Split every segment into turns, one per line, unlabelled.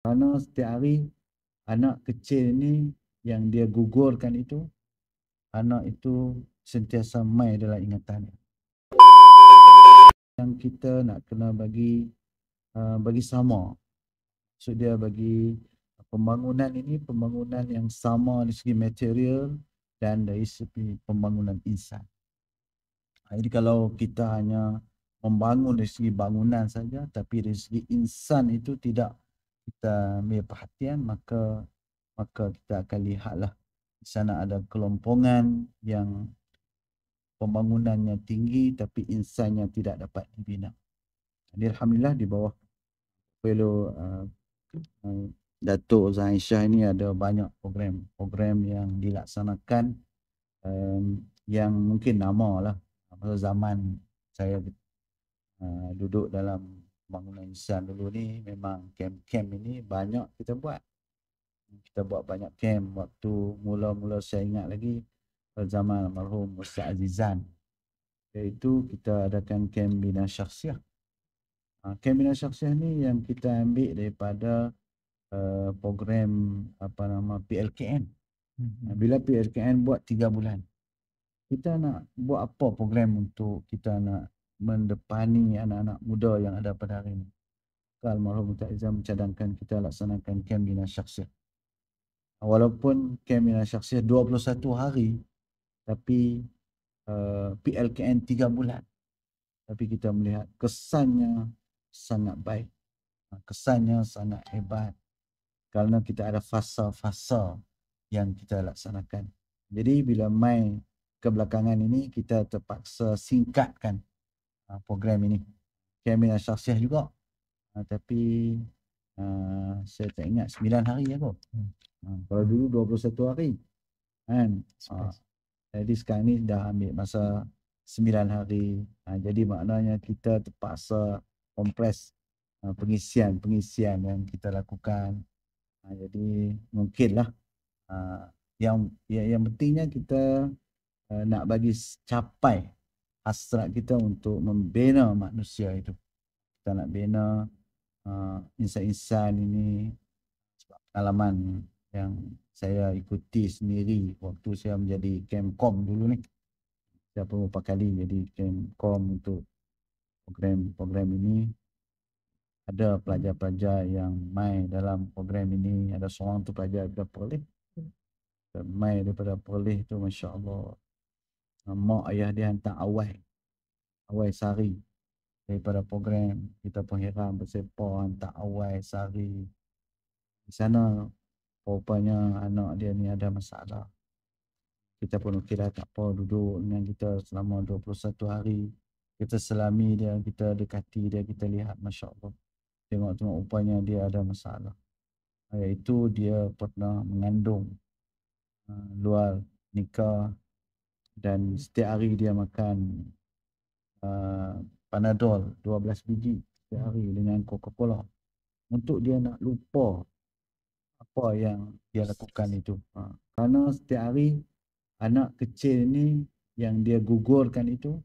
Kerana setiap hari anak kecil ni yang dia gugurkan itu, anak itu sentiasa mai dalam ingatan dia. Yang kita nak kena bagi sama. So dia bagi pembangunan ini pembangunan yang sama dari segi material dan dari segi pembangunan insan. Jadi kalau kita hanya membangun dari segi bangunan saja tapi dari segi insan itu tidak kita ambil perhatian, maka kita akan lihatlah di sana ada kelompongan yang pembangunannya tinggi tapi insannya tidak dapat dibina. Jadi alhamdulillah di bawah Fellow Datuk Zahid Shah ini ada banyak program yang dilaksanakan yang mungkin lama lah. Pada zaman saya duduk dalam pembangunan insan dulu ni, memang camp-camp ini banyak kita buat. Kita buat banyak camp waktu mula-mula saya ingat lagi pada zaman almarhum Ustaz Azizan. Iaitu kita adakan camp bina syakhsiah. Camp bina syakhsiah ni yang kita ambil daripada program PLKN. Bila PLKN buat 3 bulan, kita nak buat apa program untuk kita nak mendepani anak-anak muda yang ada pada hari ini. Almarhum Ustaz Azam mencadangkan kita laksanakan camp bina syakhsiah. Walaupun camp bina syakhsiah 21 hari, tapi PLKN 3 bulan. Tapi kita melihat kesannya sangat baik. Kesannya sangat hebat. Kerana kita ada fasa-fasa yang kita laksanakan. Jadi bila mai kebelakangan ini, kita terpaksa singkatkan program ini. Camp bina syakhsiah juga. Tapi saya tak ingat 9 hari aku. Kalau dulu 21 hari. Kan? Jadi sekarang ni dah ambil masa 9 hari. Jadi maknanya kita terpaksa kompres pengisian yang kita lakukan. Jadi mungkinlah yang pentingnya kita nak bagi capai hasrat kita untuk membina manusia itu. Kita nak bina insan-insan ini. Sebab pengalaman yang saya ikuti sendiri waktu saya menjadi Kemkom dulu ni. Saya beberapa kali jadi Kemkom untuk program ini. Ada pelajar-pelajar yang mai dalam program ini. Ada seorang tu pelajar daripada Perlis. Mai daripada Perlis tu, Masya Allah. Mak ayah dia hantar awai sari daripada program. Kita pun heran bersepa hantar awai sari. Di sana rupanya anak dia ni ada masalah. Kita pun okeylah, tak apa, duduk dengan kita selama 21 hari. Kita selami dia, kita dekati dia, kita lihat Masya Allah. Tengok-tengok rupanya dia ada masalah. Iaitu dia pernah mengandung luar nikah dan setiap hari dia makan Panadol 12 biji setiap hari dengan Coca-Cola untuk dia nak lupa apa yang dia lakukan itu. Kerana setiap hari anak kecil ni yang dia gugurkan itu,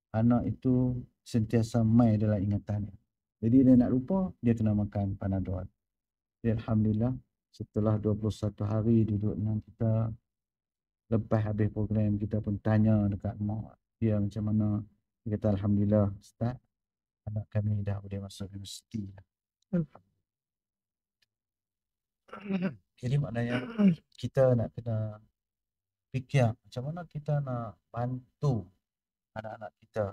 anak itu sentiasa mai dalam ingatan dia. Jadi dia nak lupa, dia kena makan Panadol. Jadi alhamdulillah setelah 21 hari duduk dengan kita, lepas habis program kita pun tanya dekat mak dia macam mana. Dia kata alhamdulillah Ustaz, anak kami dah boleh masuk universiti. Jadi maknanya kita nak kena fikir macam mana kita nak bantu anak-anak kita